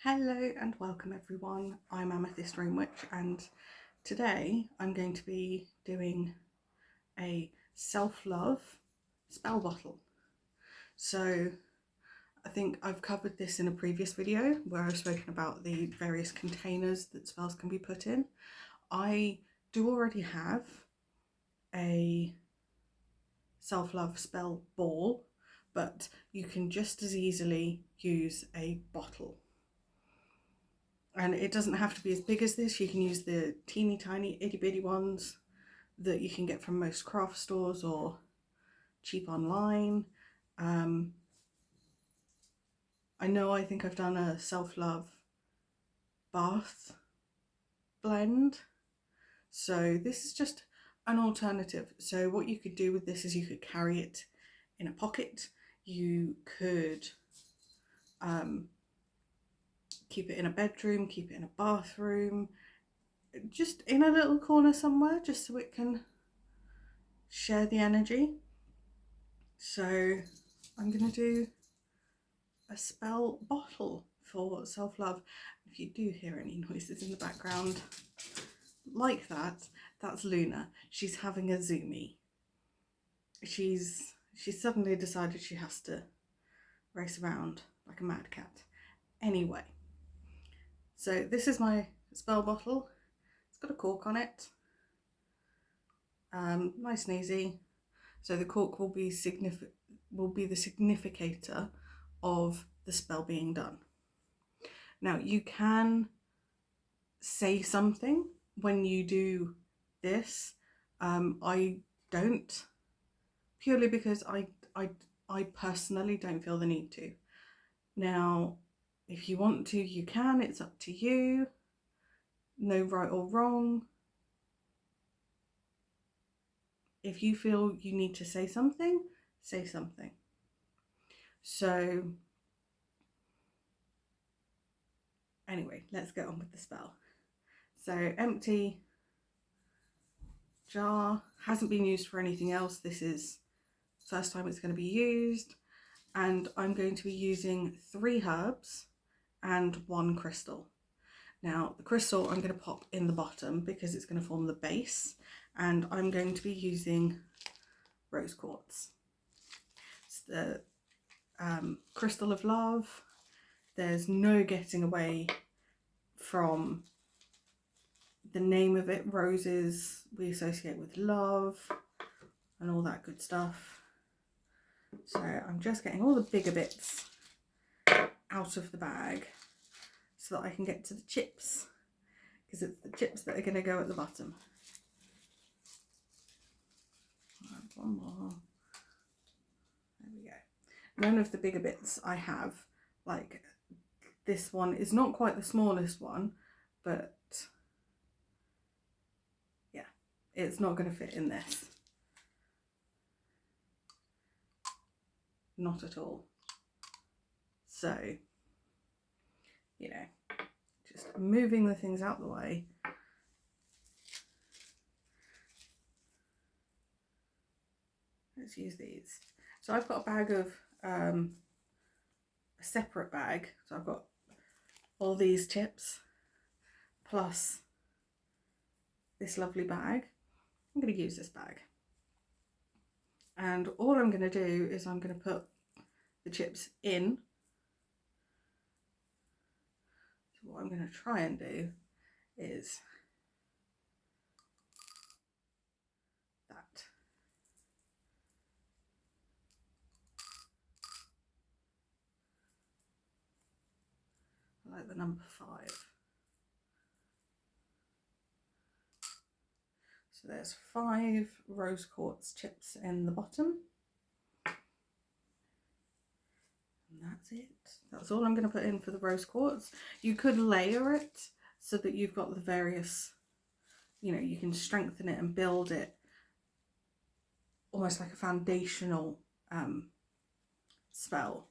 Hello and welcome everyone, I'm Amethyst Dream Witch, and today I'm going to be doing a self-love spell bottle. So I think I've covered this in a previous video where I've spoken about the various containers that spells can be put in. I do already have a self-love spell ball, but you can just as easily use a bottle. And it doesn't have to be as big as this. You can use the teeny tiny itty bitty ones that you can get from most craft stores or cheap online. I think I've done a self-love bath blend. So this is just an alternative. So what you could do with this is you could carry it in a pocket. You could keep it in a bedroom, keep it in a bathroom, just in a little corner somewhere, just so it can share the energy. So I'm going to do a spell bottle for self-love. If you do hear any noises in the background like that, that's Luna. She's having a zoomie. She's suddenly decided she has to race around like a mad cat. Anyway, so this is my spell bottle. It's got a cork on it. Nice and easy. So the cork will be the significator of the spell being done. Now you can say something when you do this. I don't, purely because I personally don't feel the need to. Now, if you want to, you can. It's up to you. No right or wrong. If you feel you need to say something, say something. So anyway, let's get on with the spell. So empty jar, hasn't been used for anything else. This is the first time it's going to be used, and I'm going to be using 3 herbs and 1 crystal. Now the crystal I'm going to pop in the bottom because it's going to form the base, and I'm going to be using rose quartz. It's the crystal of love. There's no getting away from the name of it. Roses we associate with love and all that good stuff. So I'm just getting all the bigger bits out of the bag so that I can get to the chips, because it's the chips that are going to go at the bottom. One more. There we go. None of the bigger bits I have, like this one is not quite the smallest one, but yeah, it's not going to fit in this. Not at all. So, you know, just moving the things out the way. Let's use these. So I've got a bag of, a separate bag. So I've got all these chips plus this lovely bag. I'm going to use this bag. And all I'm going to do is I'm going to put the chips in. So what I'm going to try and do is that. I like the number 5. So there's 5 rose quartz chips in the bottom. And that's it. That's all I'm going to put in for the rose quartz. You could layer it so that you've got the various, you know, you can strengthen it and build it almost like a foundational spell.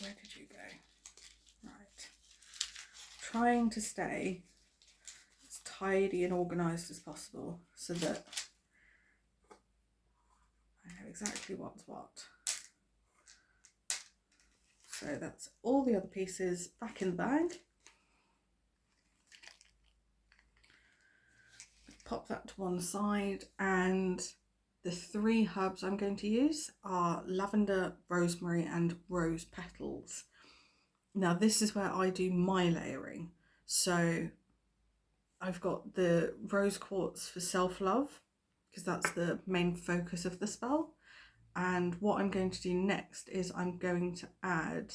Where did you go? Right. Trying to stay as tidy and organised as possible so that exactly what's what. So that's all the other pieces back in the bag. Pop that to one side, and the 3 herbs I'm going to use are lavender, rosemary and rose petals. Now this is where I do my layering. So I've got the rose quartz for self-love, because that's the main focus of the spell. And what I'm going to do next is I'm going to add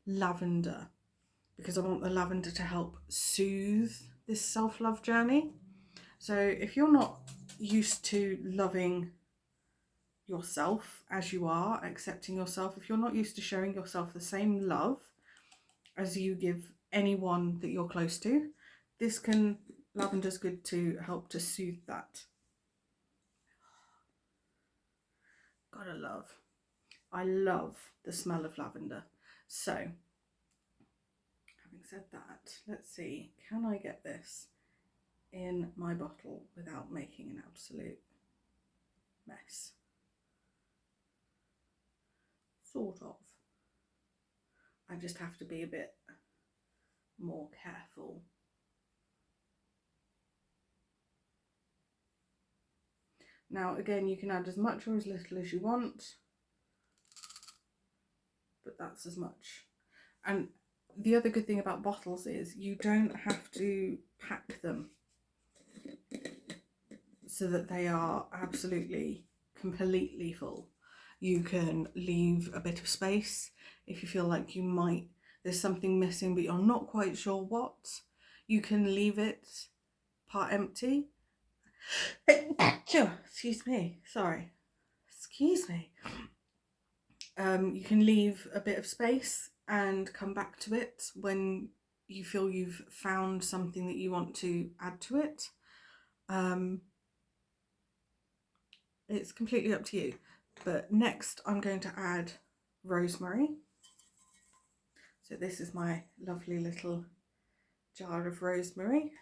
lavender, because I want the lavender to help soothe this self-love journey. So if you're not used to loving yourself as you are, accepting yourself, if you're not used to showing yourself the same love as you give anyone that you're close to, lavender's good to help to soothe that. I love the smell of lavender. So, having said that, let's see, can I get this in my bottle without making an absolute mess? Sort of. I just have to be a bit more careful. Now again, you can add as much or as little as you want, but that's as much. And the other good thing about bottles is you don't have to pack them so that they are absolutely completely full. You can leave a bit of space if you feel like there's something missing but you're not quite sure what. You can leave it part empty. Excuse me, sorry. Excuse me. You can leave a bit of space and come back to it when you feel you've found something that you want to add to it. It's completely up to you. But next I'm going to add rosemary. So this is my lovely little jar of rosemary.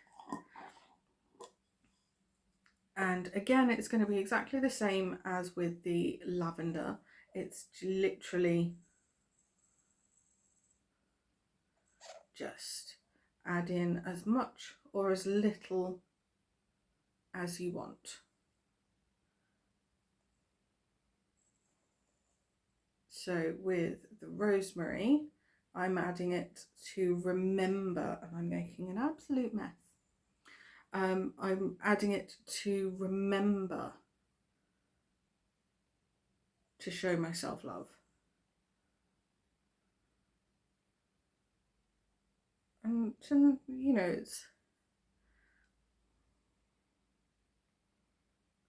And again, it's going to be exactly the same as with the lavender. It's literally just add in as much or as little as you want. So with the rosemary, I'm adding it to remember, and I'm making an absolute mess. I'm adding it to remember to show myself love. And to, you know, it's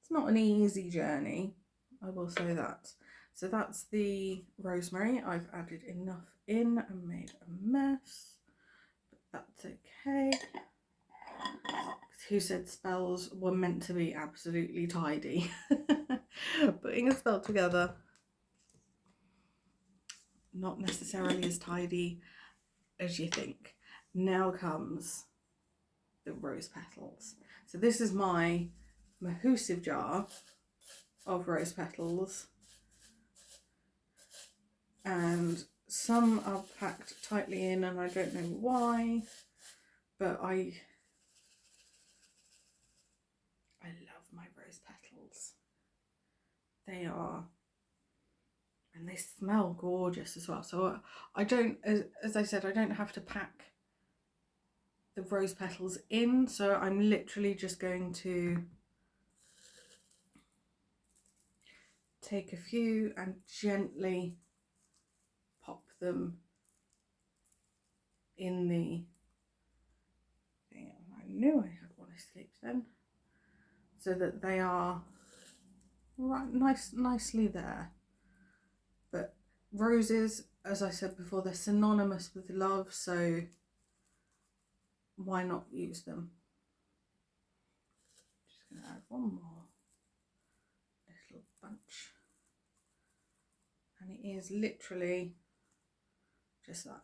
not an easy journey, I will say that. So that's the rosemary. I've added enough in and made a mess, but that's okay. Who said spells were meant to be absolutely tidy? Putting a spell together, not necessarily as tidy as you think. Now comes the rose petals. So this is my Mahusive jar of rose petals, and some are packed tightly in and I don't know why, but I love my rose petals. They are, and they smell gorgeous as well. So I don't, as I said, I don't have to pack the rose petals in, so I'm literally just going to take a few and gently pop them in the thing. I knew I had one escaped then, so that they are right, nicely there. But roses, as I said before, they're synonymous with love, so why not use them? Just going to add one more little bunch, and it is literally just that.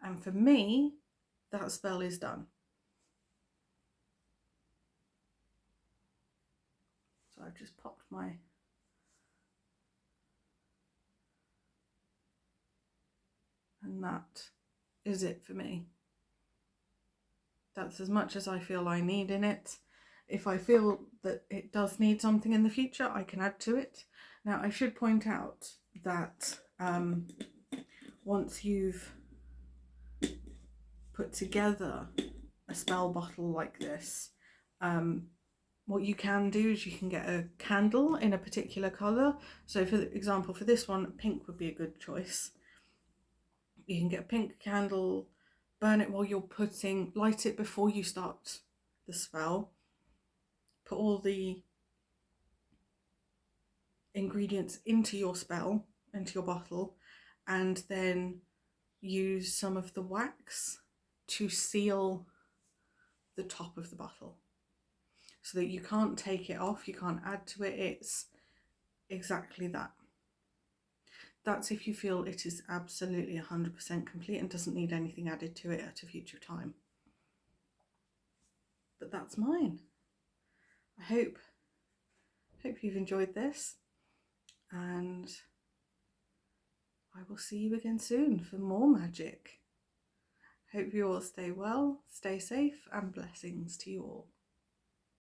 And for me, that spell is done. So I I've just popped my and that is it for me. That's as much as I feel I need in it. If I feel that it does need something in the future, I can add to it. Now, I should point out that once you've put together a spell bottle like this, what you can do is you can get a candle in a particular colour. So for example, for this one, pink would be a good choice. You can get a pink candle, burn it while you're light it before you start the spell, put all the ingredients into your spell, into your bottle, and then use some of the wax to seal the top of the bottle so that you can't take it off, you can't add to it. It's exactly that. That's if you feel it is absolutely 100% complete and doesn't need anything added to it at a future time. But that's mine. I hope you've enjoyed this, and I will see you again soon for more magic. Hope you all stay well, stay safe, and blessings to you all.